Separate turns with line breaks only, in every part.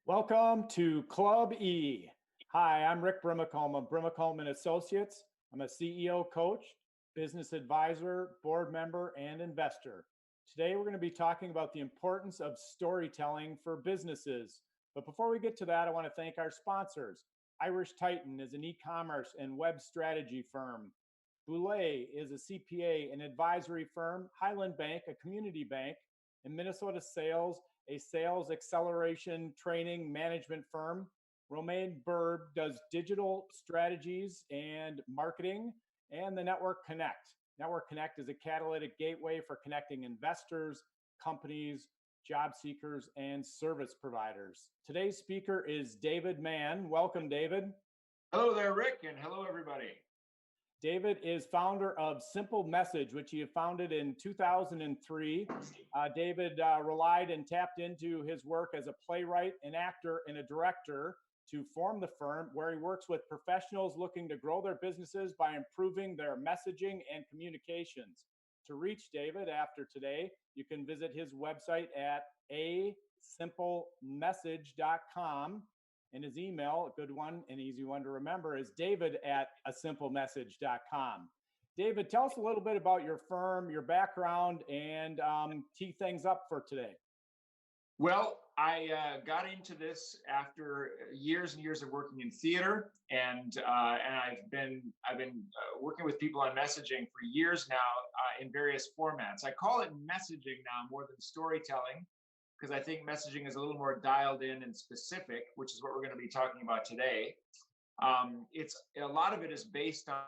Welcome to Club E. Hi, I'm Rick Brimacombe of Brimacombe and Associates. I'm a CEO coach, business advisor, board member, and investor. Today, we're going to be talking about the importance of storytelling for businesses. But before we get to that, I want to thank our sponsors. Irish Titan is an e-commerce and web strategy firm. Boulay is a CPA and advisory firm. Highland Bank, a community bank. And Minnesota Sales, a sales acceleration training management firm. Romaine Burb does digital strategies and marketing, and the Network Connect. Network Connect is a catalytic gateway for connecting investors, companies, job seekers, and service providers. Today's speaker is David Mann. Welcome, David.
Hello there, Rick, and hello, everybody.
David is founder of Simple Message, which he founded in 2003. David relied and tapped into his work as a playwright, an actor, and a director to form the firm, where he works with professionals looking to grow their businesses by improving their messaging and communications. To reach David after today, you can visit his website at asimplemessage.com. And his email, a good one, an easy one to remember, is david@asimplemessage.com. David, tell us a little bit about your firm, your background, and tee things up for today.
Well, I got into this after years and years of working in theater, and I've been working with people on messaging for years now in various formats. I call it messaging now more than storytelling, because I think messaging is a little more dialed in and specific, which is what we're going to be talking about today. It's a lot of it is based on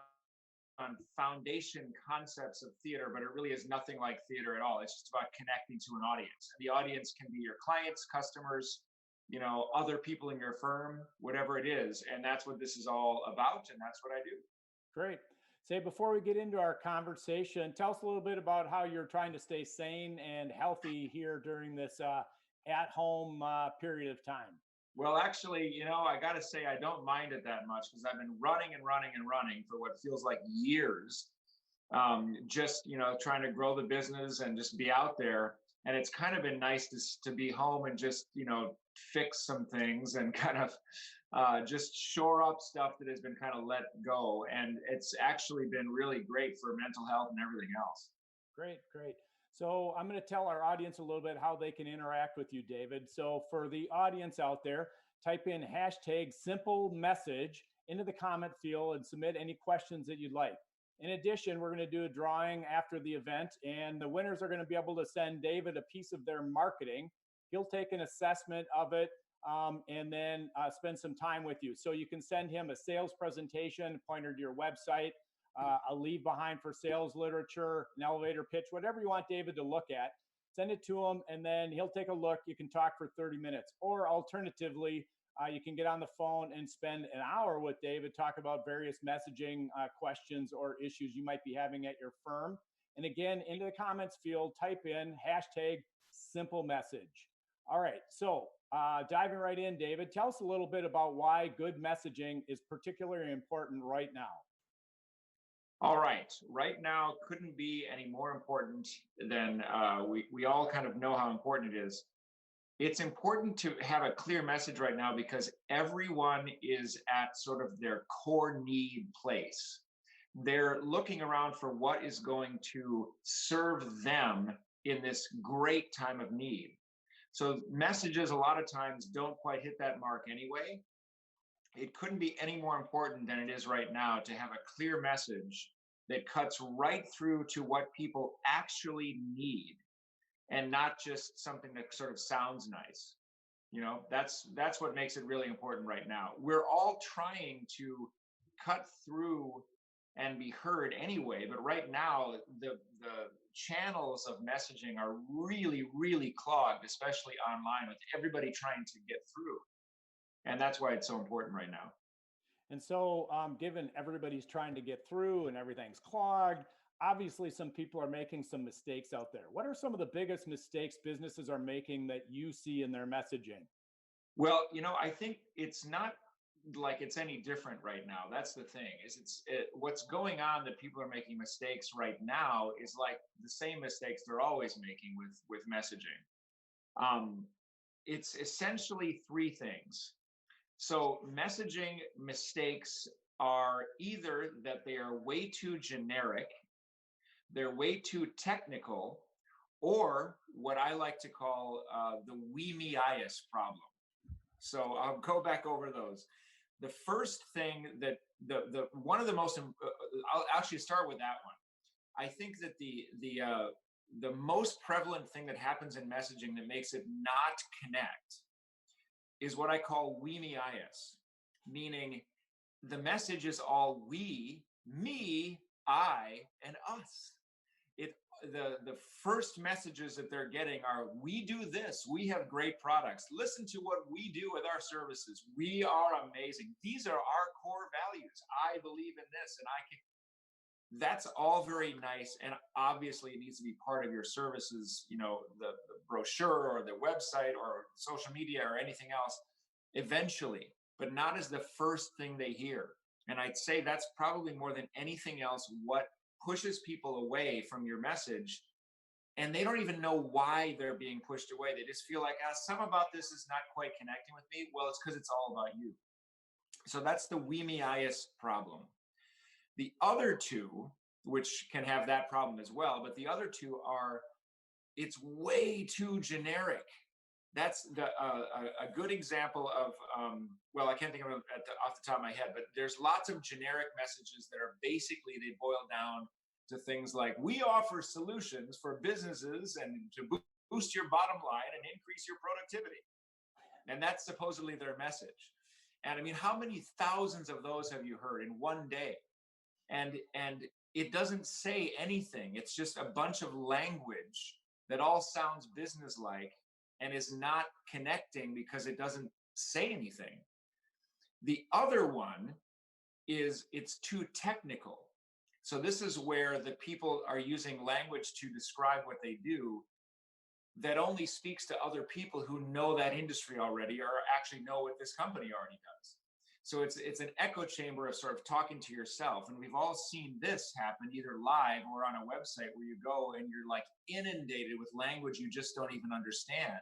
foundation concepts of theater, but it really is nothing like theater at all. It's just about connecting to an audience. And the audience can be your clients, customers, other people in your firm, whatever it is. And that's what this is all about. And that's what I do.
Great. Say, before we get into our conversation, tell us a little bit about how you're trying to stay sane and healthy here during this at-home period of time.
Well, actually, I got to say, I don't mind it that much, because I've been running and running and running for what feels like years, just, trying to grow the business and just be out there. And it's kind of been nice to be home and just, fix some things and kind of just shore up stuff that has been kind of let go. And it's actually been really great for mental health and everything else.
Great, great. So I'm going to tell our audience a little bit how they can interact with you, David. So for the audience out there, type in hashtag simple message into the comment field and submit any questions that you'd like. In addition, we're going to do a drawing after the event, and the winners are going to be able to send David a piece of their marketing. He'll take an assessment of it and then spend some time with you. So you can send him a sales presentation, pointer to your website, a leave behind for sales literature, an elevator pitch, whatever you want David to look at. Send it to him, and then he'll take a look. You can talk for 30 minutes. Or alternatively, you can get on the phone and spend an hour with David, talk about various messaging questions or issues you might be having at your firm. And again, into the comments field, type in hashtag simple message. All right, so diving right in, David, tell us a little bit about why good messaging is particularly important right now.
All right. Right now couldn't be any more important than we all kind of know how important it is. It's important to have a clear message right now, because everyone is at sort of their core need place. They're looking around for what is going to serve them in this great time of need. So messages a lot of times don't quite hit that mark anyway. It couldn't be any more important than it is right now to have a clear message that cuts right through to what people actually need, and not just something that sort of sounds nice. That's what makes it really important right now. We're all trying to cut through and be heard anyway, but right now the channels of messaging are really, really clogged, especially online, with everybody trying to get through. And that's why it's so important right now.
And so, given everybody's trying to get through and everything's clogged, obviously some people are making some mistakes out there. What are some of the biggest mistakes businesses are making that you see in their messaging?
Well, I think it's not like it's any different right now. That's the thing, what's going on, that people are making mistakes right now, is like the same mistakes they're always making with messaging. it's essentially three things. So messaging mistakes are either that they are way too generic, they're way too technical, or what I like to call the we me ias problem. So I'll go back over those. The first thing that the one of the most I'll actually start with that one. I think that the most prevalent thing that happens in messaging that makes it not connect is what I call we me ias, meaning the message is all we, me, I, and us. It the first messages that they're getting are we do this, we have great products. Listen to what we do with our services. We are amazing. These are our core values. I believe in this and I can that's all very nice and obviously it needs to be part of your services, the brochure or the website or social media or anything else eventually, but not as the first thing they hear. And I'd say that's probably more than anything else what pushes people away from your message. And they don't even know why they're being pushed away. They just feel like, some about this is not quite connecting with me. Well, it's because it's all about you. So that's the we me ias problem. The other two, which can have that problem as well, but the other two are it's way too generic. That's a good example of, well, I can't think of it off the top of my head, but there's lots of generic messages that are basically, they boil down to things like, we offer solutions for businesses and to boost your bottom line and increase your productivity. And that's supposedly their message. And I mean, how many thousands of those have you heard in one day? And it doesn't say anything. It's just a bunch of language that all sounds businesslike and is not connecting because it doesn't say anything. The other one is it's too technical. So this is where the people are using language to describe what they do that only speaks to other people who know that industry already or actually know what this company already does. So it's an echo chamber of sort of talking to yourself. And we've all seen this happen either live or on a website where you go and you're like inundated with language you just don't even understand.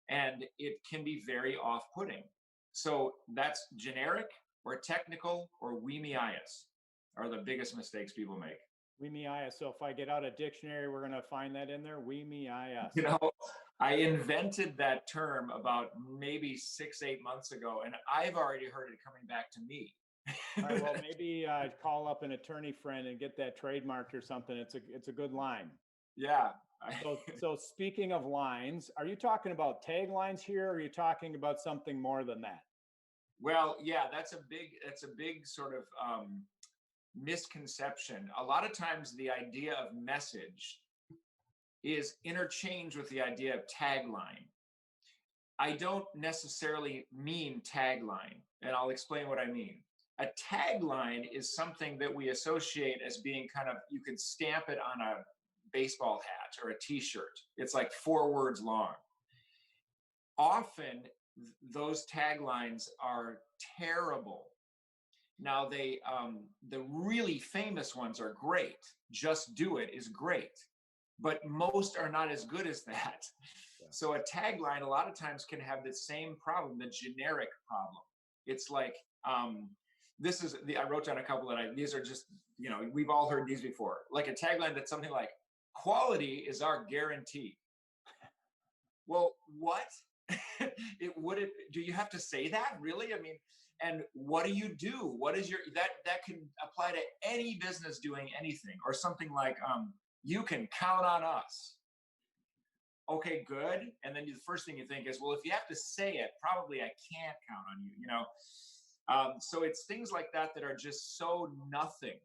And it can be very off-putting. So that's generic or technical or we me ias are the biggest mistakes people make.
We me ias. So if I get out a dictionary, we're going to find that in there. We me ias.
I invented that term about maybe 6-8 months ago, and I've already heard it coming back to me.
All right, well, maybe call up an attorney friend and get that trademarked or something. It's a good line.
Yeah.
So speaking of lines, are you talking about taglines here, or are you talking about something more than that?
Well, yeah, that's a big sort of misconception. A lot of times the idea of message is interchanged with the idea of tagline. I don't necessarily mean tagline, and I'll explain what I mean. A tagline is something that we associate as being kind of, you could stamp it on a baseball hat or a t-shirt. It's like 4 words long. Often those taglines are terrible. Now the really famous ones are great. Just do it is great, but most are not as good as that. Yeah. So a tagline a lot of times can have the same problem, the generic problem. It's like, I wrote down a couple that these are just, we've all heard these before. Like a tagline that's something like, quality is our guarantee. Well, what? Do you have to say that? Really? I mean, and what do you do? What is that can apply to any business doing anything, or something like, you can count on us. Okay, good. And then the first thing you think is, well, if you have to say it, probably I can't count on you, so it's things like that that are just so nothing,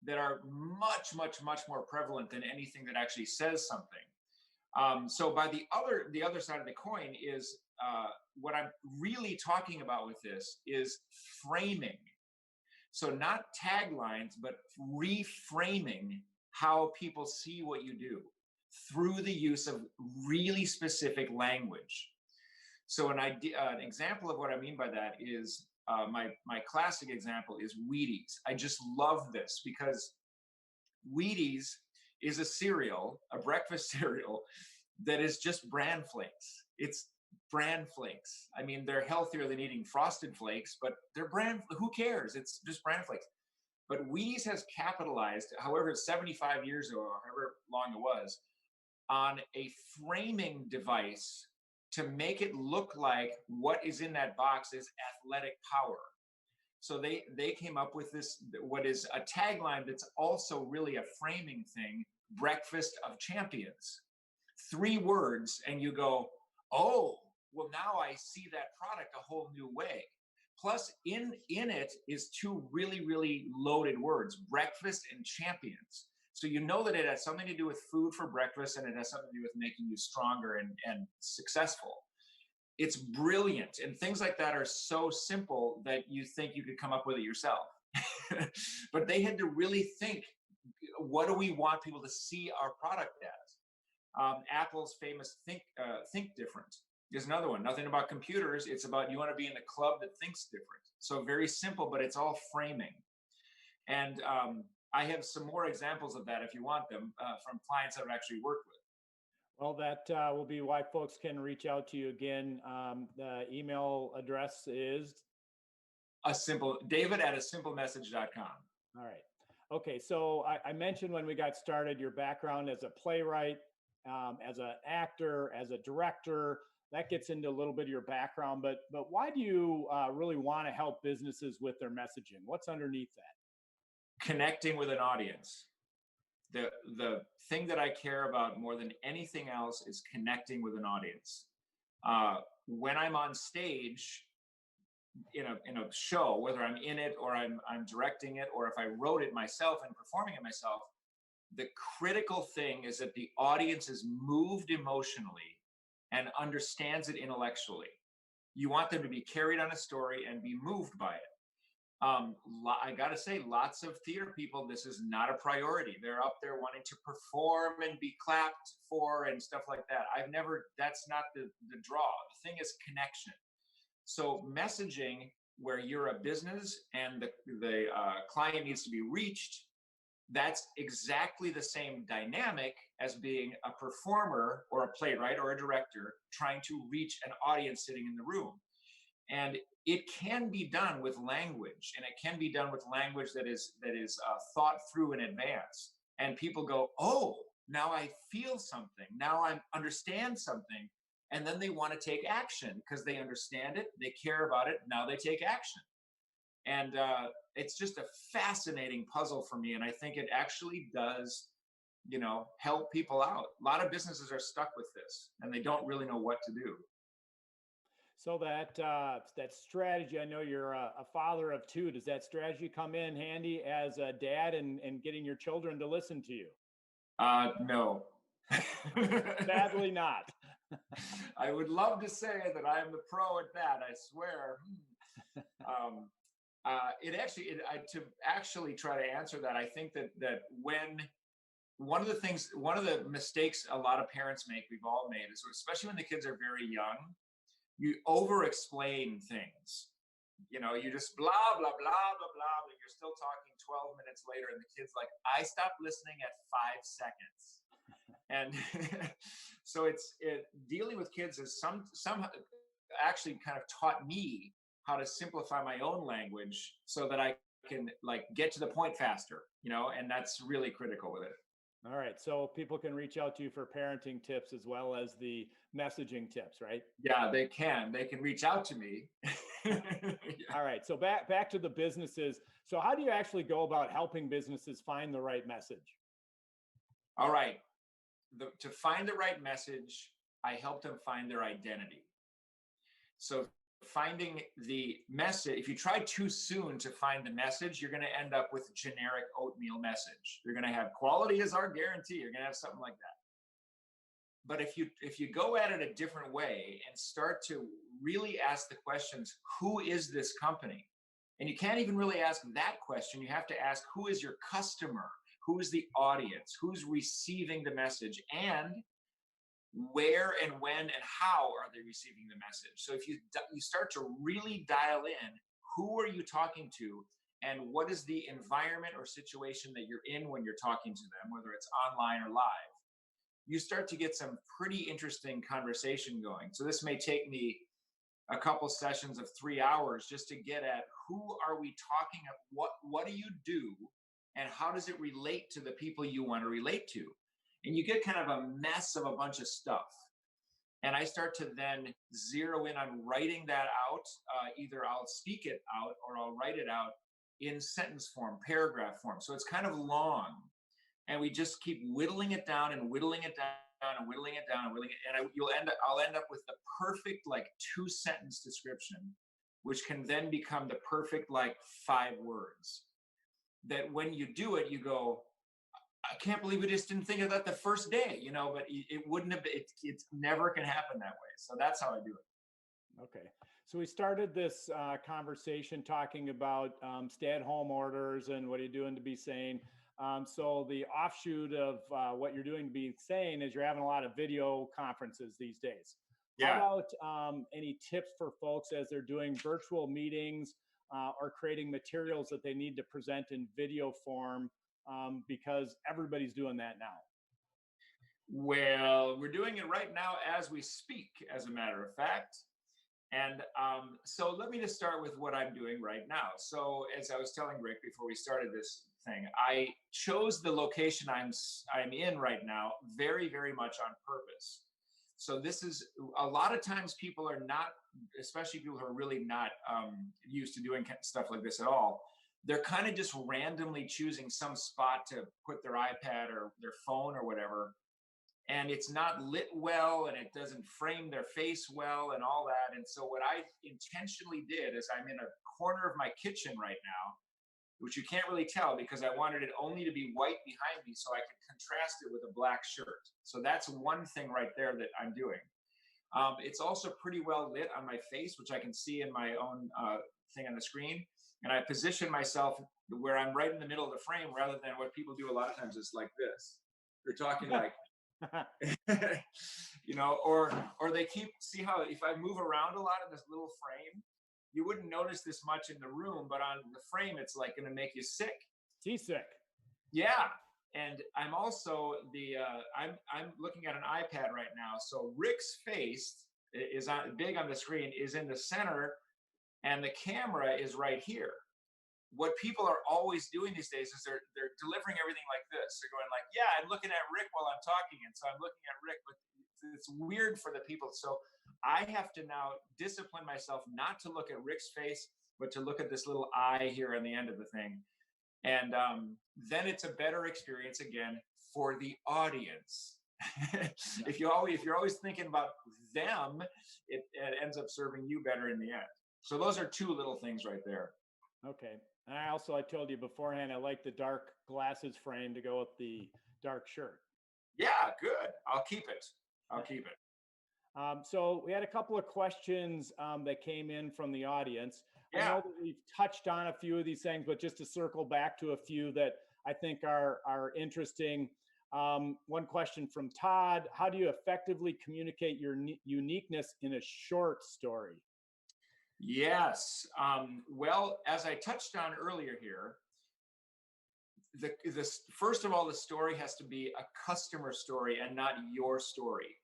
that are much, much, much more prevalent than anything that actually says something. So by the other side of the coin is, what I'm really talking about with this is framing. So not taglines, but reframing how people see what you do through the use of really specific language. So an example of what I mean by that is, my classic example is Wheaties. I just love this because Wheaties is a cereal, a breakfast cereal, that is just bran flakes. bran flakes. I mean, they're healthier than eating Frosted Flakes, but they're brand, who cares? It's just bran flakes. But Wheeze has capitalized, however, 75 years ago, or however long it was, on a framing device to make it look like what is in that box is athletic power. So they came up with this, what is a tagline that's also really a framing thing: breakfast of champions. 3 words, and you go, oh, well, now I see that product a whole new way. Plus, in it is 2 really loaded words: breakfast and champions. So you know that it has something to do with food for breakfast, and it has something to do with making you stronger and successful. It's brilliant, and things like that are so simple that you think you could come up with it yourself. But they had to really think, what do we want people to see our product as? Apple's famous think different is another one. Nothing about computers. It's about, you want to be in the club that thinks different. So very simple, but it's all framing. And I have some more examples of that if you want them, from clients I've actually worked with.
Well, that will be why folks can reach out to you again. The email address is
David at asimplemessage.com.
all right. Okay, so I mentioned when we got started your background as a playwright, as an actor, as a director. That gets into a little bit of your background, but why do you really want to help businesses with their messaging? What's underneath that?
Connecting with an audience. The thing that I care about more than anything else is connecting with an audience. When I'm on stage in a show, whether I'm in it or I'm directing it, or if I wrote it myself and performing it myself, the critical thing is that the audience is moved emotionally and understands it intellectually. You want them to be carried on a story and be moved by it. I got to say, lots of theater people, this is not a priority. They're up there wanting to perform and be clapped for and stuff like that. That's not the draw. The thing is connection. So messaging where you're a business and the client needs to be reached, that's exactly the same dynamic as being a performer or a playwright or a director trying to reach an audience sitting in the room. And it can be done with language, and it can be done with language that is thought through in advance. And people go, oh, now I feel something. Now I understand something. And then they want to take action because they understand it. They care about it. Now they take action. And it's just a fascinating puzzle for me. And I think it actually does, help people out. A lot of businesses are stuck with this and they don't really know what to do.
So that strategy, I know you're a father of 2. Does that strategy come in handy as a dad and getting your children to listen to you?
No.
Sadly not.
I would love to say that I am the pro at that. I swear. To actually try to answer that, I think that when one of the mistakes a lot of parents make, we've all made, is especially when the kids are very young, you over explain things. You just blah, blah, blah, blah, blah, but you're still talking 12 minutes later, and the kid's like, I stopped listening at 5 seconds. And so dealing with kids is some actually kind of taught me how to simplify my own language so that I can get to the point faster, and that's really critical with it.
All right. So people can reach out to you for parenting tips as well as the messaging tips, right?
Yeah, they can. They can reach out to me.
Yeah. All right. So back to the businesses. So how do you actually go about helping businesses find the right message?
All right. To find the right message, I help them find their identity. So finding the message, if you try too soon to find the message, you're going to end up with a generic oatmeal message. You're going to have quality is our guarantee. You're going to have something like that. But if you go at it a different way and start to really ask the questions, who is this company? And you can't even really ask that question. You have to ask, who is your customer? Who is the audience? Who's receiving the message? And where and when and how are they receiving the message? So if you start to really dial in, who are you talking to, and what is the environment or situation that you're in when you're talking to them, whether it's online or live, you start to get some pretty interesting conversation going. So this may take me a couple sessions of 3 hours just to get at who are we talking about, what do you do, and how does it relate to the people you want to relate to. And you get kind of a mess of a bunch of stuff. And I start to then zero in on writing that out. Either I'll speak it out or I'll write it out in sentence form, paragraph form. So it's kind of long. And we just keep whittling it down and whittling it down and whittling it down and whittling it. And I'll end up with the perfect like 2-sentence description, which can then become the perfect like 5 words. That when you do it, you go, I can't believe we just didn't think of that the first day, you know, but it wouldn't have, it never can happen that way. So that's how I do it.
Okay. So we started this conversation talking about stay-at-home orders and what are you doing to be sane. So the offshoot of what you're doing to be sane is you're having a lot of video conferences these days.
Yeah.
How about any tips for folks as they're doing virtual meetings or creating materials that they need to present in video form? Because everybody's doing that now.
Well, we're doing it right now as we speak, as a matter of fact. And so let me just start with what I'm doing right now. So as I was telling Rick before we started this thing, I chose the location I'm in right now very, very much on purpose. So this is a lot of times people are not, especially people who are really not used to doing stuff like this at all. They're kind of just randomly choosing some spot to put their iPad or their phone or whatever. And it's not lit well and it doesn't frame their face well and all that. And so what I intentionally did is I'm in a corner of my kitchen right now, which you can't really tell because I wanted it only to be white behind me so I could contrast it with a black shirt. So that's one thing right there that I'm doing. It's also pretty well lit on my face, which I can see in my own thing on the screen. And I position myself where I'm right in the middle of the frame rather than what people do a lot of times is like this. They're talking like, you know, or they see how if I move around a lot in this little frame, you wouldn't notice this much in the room, but on the frame, it's like going to make you sick.
Seasick.
Yeah. And I'm also I'm looking at an iPad right now. So Rick's face is big on the screen, is in the center, and the camera is right here. What people are always doing these days is they're delivering everything like this. They're going like, yeah, I'm looking at Rick while I'm talking. And so I'm looking at Rick, but it's weird for the people. So I have to now discipline myself not to look at Rick's face, but to look at this little eye here on the end of the thing. And then it's a better experience again for the audience. If you're always thinking about them, it ends up serving you better in the end. So those are 2 little things right there.
Okay. And I told you beforehand, I like the dark glasses frame to go with the dark shirt.
Yeah, good. I'll keep it.
So we had a couple of questions that came in from the audience.
Yeah.
I know that we've touched on a few of these things, but just to circle back to a few that I think are interesting. One question from Todd: how do you effectively communicate your uniqueness in a short story?
Yes. Well, as I touched on earlier here, first of all, the story has to be a customer story and not your story.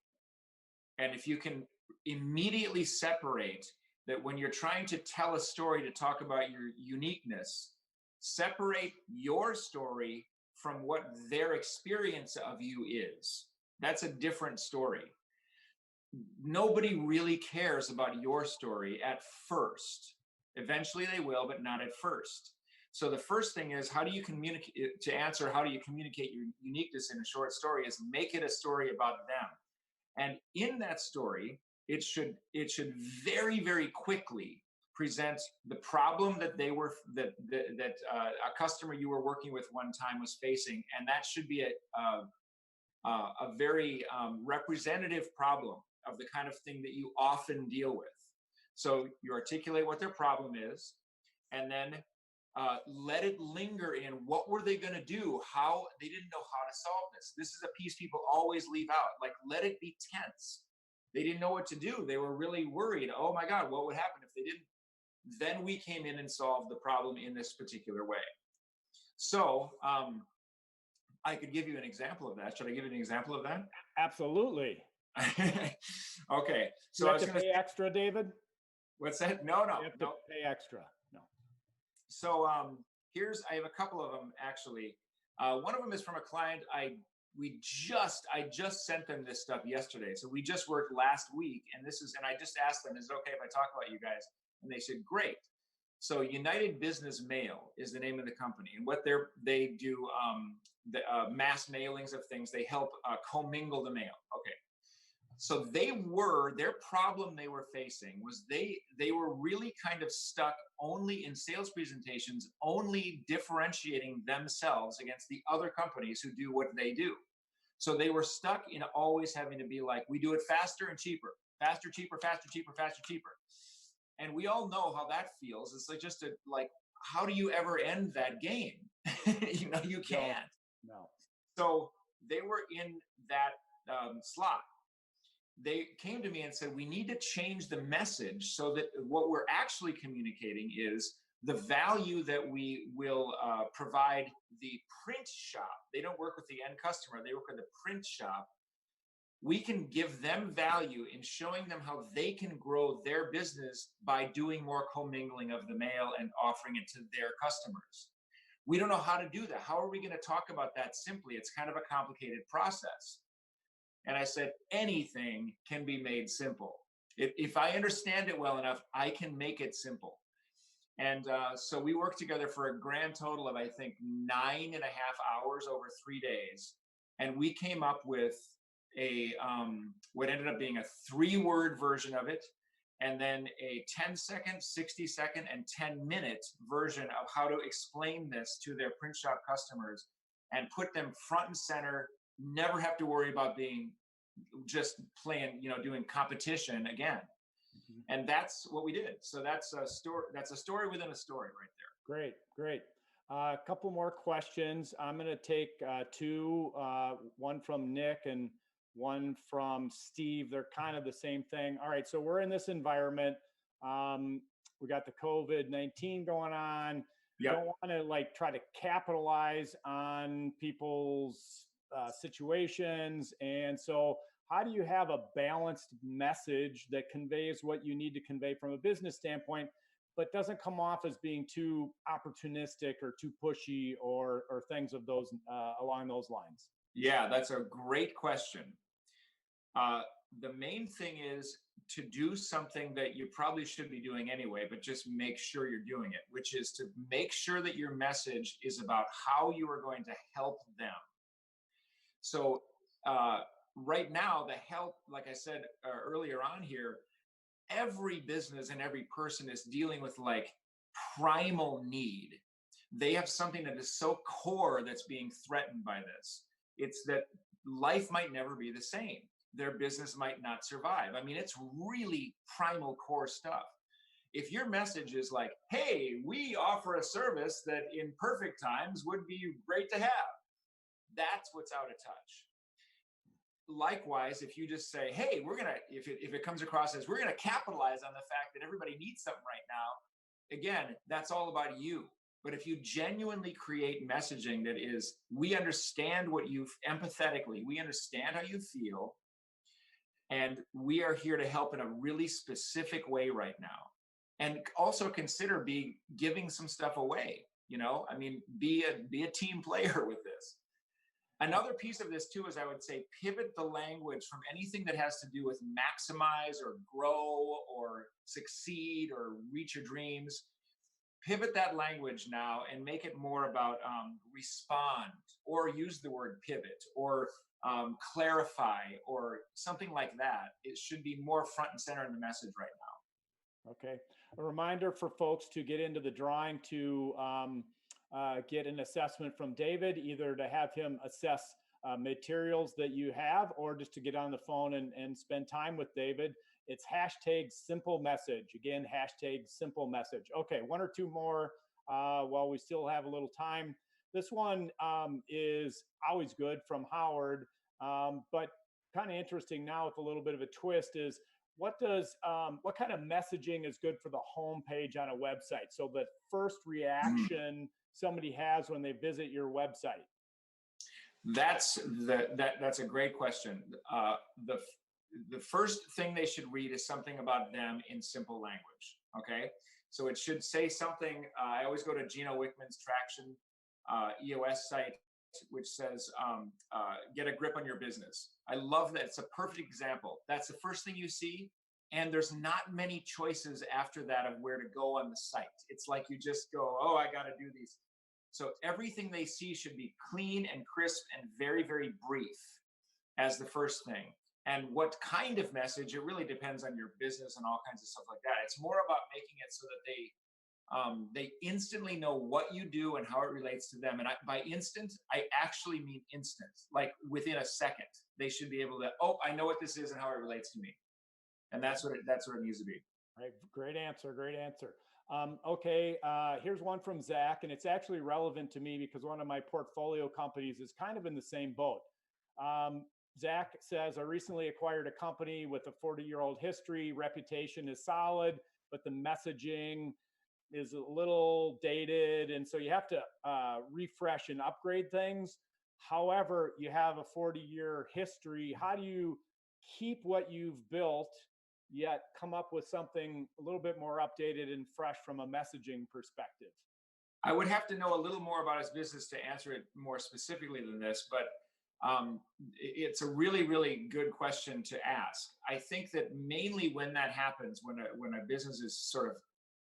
And if you can immediately separate that when you're trying to tell a story to talk about your uniqueness, separate your story from what their experience of you is. That's a different story. Nobody really cares about your story at first. Eventually they will, but not at first. So the first thing is, how do you communicate your uniqueness in a short story is make it a story about them. And in that story, it should very, very quickly present the problem that a customer you were working with one time was facing. And that should be a very representative problem of the kind of thing that you often deal with. So you articulate what their problem is, and then let it linger in what were they going to do, how they didn't know how to solve this. This is a piece people always leave out. Like, let it be tense. They didn't know what to do. They were really worried. Oh my God, what would happen if they didn't? Then we came in and solved the problem in this particular way. So I could give you an example of that. Should I give you an example of that?
Absolutely.
Okay,
You
so I
have
was
to
going to
pay
say,
extra, David?
what's that? No, no,
You have to
no.
pay extra. No.
So I have a couple of them actually. One of them is from a client. I just sent them this stuff yesterday. So we just worked last week, and I just asked them, is it okay if I talk about you guys? And they said, great. So United Business Mail is the name of the company, and what they do, mass mailings of things. They help commingle the mail. Okay. So their problem they were facing was they were really kind of stuck only in sales presentations, only differentiating themselves against the other companies who do what they do. So they were stuck in always having to be like, we do it faster and cheaper, faster, cheaper, faster, cheaper, faster, cheaper. And we all know how that feels. It's like how do you ever end that game? You can't.
No.
So they were in that slot. They came to me and said, we need to change the message so that what we're actually communicating is the value that we will provide the print shop. They don't work with the end customer, they work with the print shop. We can give them value in showing them how they can grow their business by doing more commingling of the mail and offering it to their customers. We don't know how to do that. How are we going to talk about that simply? It's kind of a complicated process. And I said, anything can be made simple. If I understand it well enough, I can make it simple. And so we worked together for a grand total of, I think, 9.5 hours over 3 days. And we came up with what ended up being a 3-word version of it, and then a 10-second, 60-second, and 10-minute version of how to explain this to their print shop customers and put them front and center. Never have to worry about being just playing, doing competition again. Mm-hmm. And that's what we did. So that's a story. That's a story within a story right there.
Great, great. A couple more questions. I'm going to take two, one from Nick and one from Steve. They're kind of the same thing. All right. So we're in this environment. We got the COVID-19 going on. Yep. Don't want to try to capitalize on people's situations. And so how do you have a balanced message that conveys what you need to convey from a business standpoint, but doesn't come off as being too opportunistic or too pushy or things of those along those lines?
Yeah, that's a great question. The main thing is to do something that you probably should be doing anyway, but just make sure you're doing it, which is to make sure that your message is about how you are going to help them. So right now, the help, like I said earlier on here, every business and every person is dealing with primal need. They have something that is so core that's being threatened by this. It's that life might never be the same. Their business might not survive. I mean, it's really primal core stuff. If your message is like, hey, we offer a service that in perfect times would be great to have, that's what's out of touch. Likewise, if you just say, hey, if it comes across as we're going to capitalize on the fact that everybody needs something right now, again, that's all about you. But if you genuinely create messaging that is, we understand empathetically, we understand how you feel, and we are here to help in a really specific way right now. And also consider giving some stuff away, I mean, be a team player with this. Another piece of this too is I would say pivot the language from anything that has to do with maximize or grow or succeed or reach your dreams. Pivot that language now and make it more about respond, or use the word pivot, or clarify, or something like that. It should be more front and center in the message right now.
Okay. A reminder for folks to get into the drawing to get an assessment from David, either to have him assess materials that you have, or just to get on the phone and spend time with David. It's #SimpleMessage. Again, #SimpleMessage. Okay, one or two more while we still have a little time. This one is always good from Howard, but kind of interesting now with a little bit of a twist is, what kind of messaging is good for the homepage on a website? So the first reaction somebody has when they visit your website.
That's a great question. The the first thing they should read is something about them in simple language. Okay, so it should say something. I always go to Gino Wickman's Traction EOS site, which says, "Get a grip on your business." I love that. It's a perfect example. That's the first thing you see, and there's not many choices after that of where to go on the site. It's like you just go, "Oh, I got to do these." So everything they see should be clean and crisp and very, very brief as the first thing. And what kind of message, it really depends on your business and all kinds of stuff like that. It's more about making it so that they instantly know what you do and how it relates to them. And by instant, I actually mean instant, like within a second. They should be able to, oh, I know what this is and how it relates to me. And that's what it needs to be.
Right. Great answer. Great answer. Okay. Here's one from Zach, and it's actually relevant to me because one of my portfolio companies is kind of in the same boat. Um, Zach says, I recently acquired a company with a 40-year-old history. Reputation is solid, but the messaging is a little dated. And so you have to refresh and upgrade things. However, you have a 40-year history. How do you keep what you've built, yet come up with something a little bit more updated and fresh from a messaging perspective?
I would have to know a little more about his business to answer it more specifically than this, but it's a really, really good question to ask. I think that mainly when that happens, when a business is sort of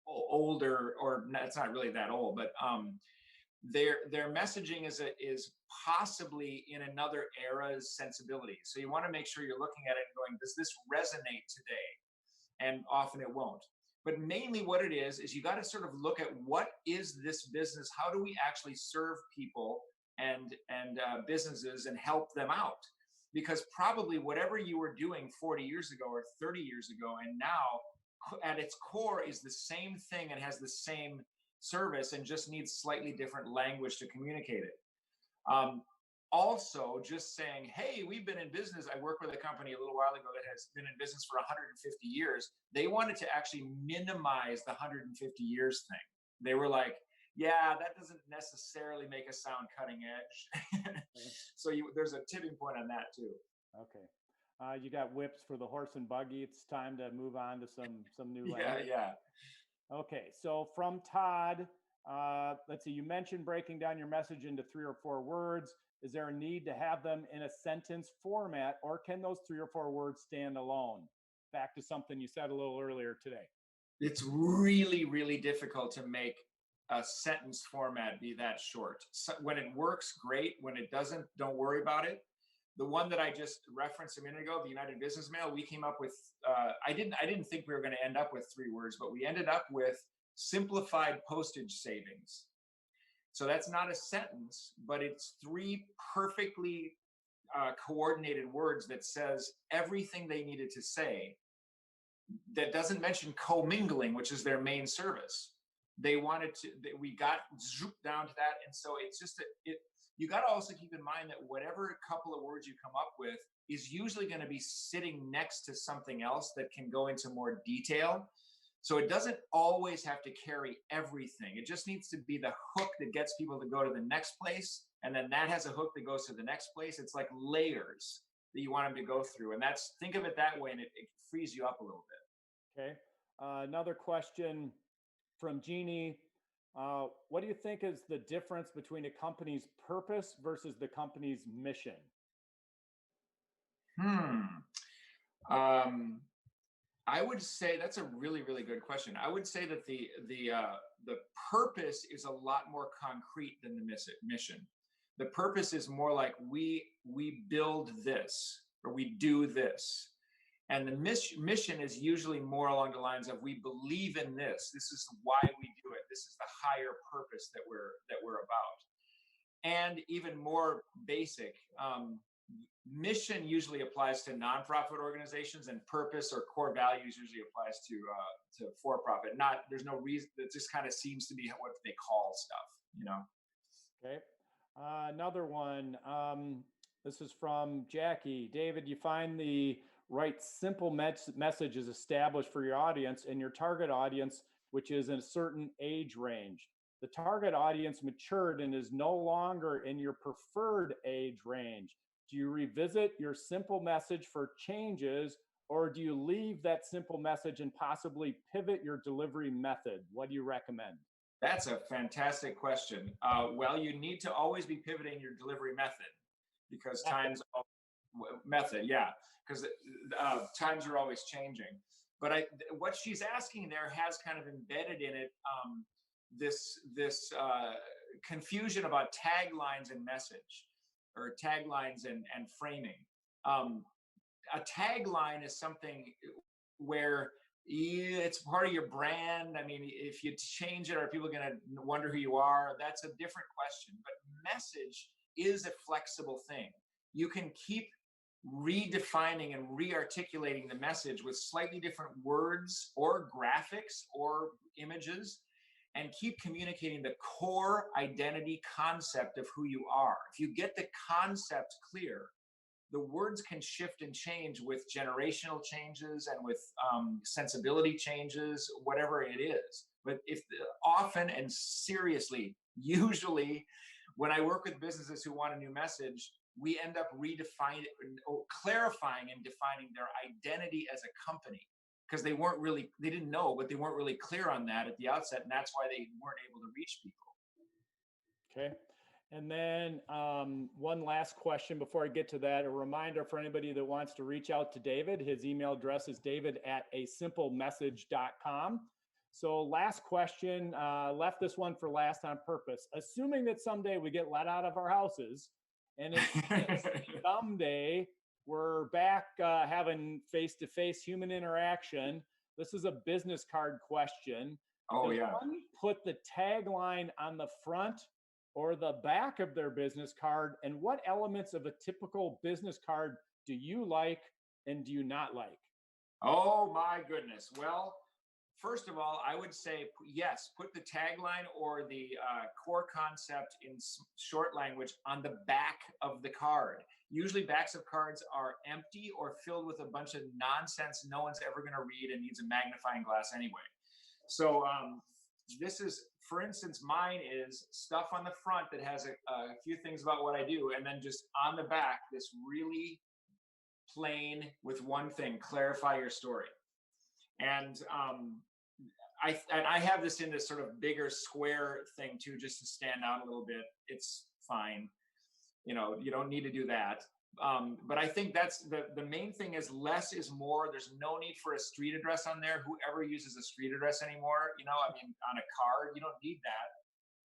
older, or it's not really that old, but their messaging is possibly in another era's sensibility. So you want to make sure you're looking at it and going, does this resonate today? And often it won't. But mainly what it is you got to sort of look at what is this business? How do we actually serve people and businesses and help them out? Because probably whatever you were doing 40 years ago or 30 years ago and now at its core is the same thing and has the same service and just needs slightly different language to communicate it. Also, just saying, hey, we've been in business. I worked with a company a little while ago that has been in business for 150 years. They wanted to actually minimize the 150 years thing. They were like, yeah, that doesn't necessarily make us sound cutting edge. So there's a tipping point on that too.
Okay. You got whips for the horse and buggy. It's time to move on to some new language.
Yeah.
Okay. So from Todd, let's see, you mentioned breaking down your message into 3 or 4 words. Is there a need to have them in a sentence format, or can those 3 or 4 words stand alone? Back to something you said a little earlier today.
It's really, really difficult to make a sentence format be that short. So when it works, great. When it doesn't, don't worry about it. The one that I just referenced a minute ago, the United Business Mail, we came up with, I didn't think we were going to end up with 3 words, but we ended up with simplified postage savings. So that's not a sentence, but it's 3 perfectly coordinated words that says everything they needed to say. That doesn't mention commingling, which is their main service. They wanted to, we got zooped down to that. And so it's just, you got to also keep in mind that whatever couple of words you come up with is usually going to be sitting next to something else that can go into more detail. So it doesn't always have to carry everything. It just needs to be the hook that gets people to go to the next place. And then that has a hook that goes to the next place. It's like layers that you want them to go through. And think of it that way, and it frees you up a little bit.
Okay. Another question from Jeannie. What do you think is the difference between a company's purpose versus the company's mission?
I would say that's a really, really good question. I would say that the purpose is a lot more concrete than the mission. The purpose is more like we build this or we do this. And the mission is usually more along the lines of we believe in this. This is why we do it. This is the higher purpose that we're about. And even more basic, mission usually applies to nonprofit organizations, and purpose or core values usually applies to for-profit. There's no reason. It just kind of seems to be what they call stuff,
Okay. Another one. This is from Jackie. David, you find the right simple message is established for your audience and your target audience, which is in a certain age range. The target audience matured and is no longer in your preferred age range. Do you revisit your simple message for changes, or do you leave that simple message and possibly pivot your delivery method? What do you recommend?
That's a fantastic question. Well, you need to always be pivoting your delivery method because
Method.
method, yeah, because times are always changing. But what she's asking there has kind of embedded in it this confusion about taglines and message, or taglines and framing. Um, a tagline is something where it's part of your brand. I mean, if you change it, are people going to wonder who you are? That's a different question. But message is a flexible thing. You can keep redefining and re-articulating the message with slightly different words or graphics or images, and keep communicating the core identity concept of who you are. If you get the concept clear, the words can shift and change with generational changes and with sensibility changes, whatever it is. But if often and seriously, usually when I work with businesses who want a new message, we end up redefining or clarifying and defining their identity as a company, because they didn't know, but they weren't really clear on that at the outset. And that's why they weren't able to reach people.
Okay. And then one last question before I get to that. A reminder for anybody that wants to reach out to David. His email address is david@asimplemessage.com. So last question, left this one for last on purpose. Assuming that someday we get let out of our houses and someday we're back having face-to-face human interaction. This is a business card question.
Oh,
Does
yeah.
one put the tagline on the front or the back of their business card? And what elements of a typical business card do you like and do you not like?
Oh, my goodness. Well, first of all, I would say yes, put the tagline or the core concept in short language on the back of the card. Usually backs of cards are empty or filled with a bunch of nonsense no one's ever going to read and needs a magnifying glass anyway. So this is, for instance, mine is stuff on the front that has a few things about what I do, and then just on the back, this really plain with one thing: clarify your story. And I have this in this sort of bigger square thing too, just to stand out a little bit. It's fine, you don't need to do that. But I think that's the main thing is less is more. There's no need for a street address on there. Whoever uses a street address anymore, I mean, on a card, you don't need that.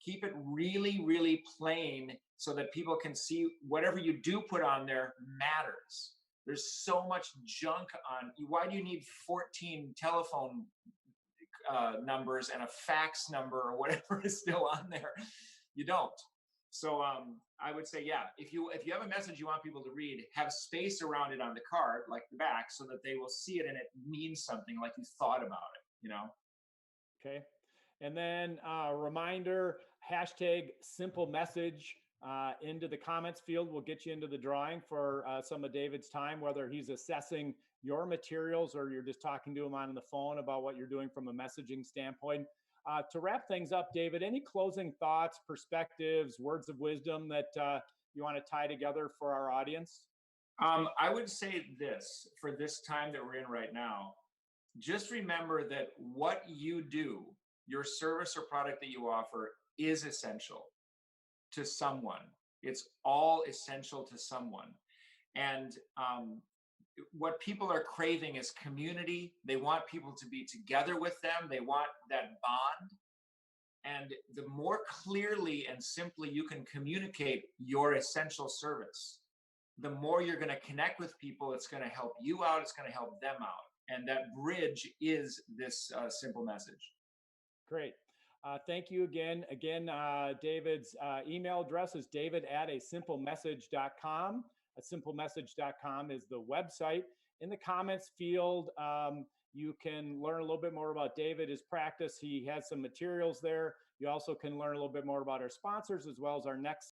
Keep it really, really plain so that people can see whatever you do put on there matters. There's so much junk on. Why do you need 14 telephone numbers and a fax number or whatever is still on there? You don't. So I would say, yeah, if you have a message you want people to read, have space around it on the card, like the back, so that they will see it and it means something, like you thought about it.
Okay. And then reminder, hashtag simple message into the comments field will get you into the drawing for some of David's time, whether he's assessing your materials or you're just talking to him on the phone about what you're doing from a messaging standpoint. To wrap things up, David, any closing thoughts, perspectives, words of wisdom that you want to tie together for our audience?
I would say this for this time that we're in right now. Just remember that what you do, your service or product that you offer, is essential to someone. It's all essential to someone. And what people are craving is community. They want people to be together with them. They want that bond. And the more clearly and simply you can communicate your essential service, the more you're going to connect with people. It's going to help you out. It's going to help them out. And that bridge is this simple message.
Great. Thank you again. David's email address is david@asimplemessage.com. Simplemessage.com is the website. In the comments field, you can learn a little bit more about David, his practice. He has some materials there. You also can learn a little bit more about our sponsors as well as our next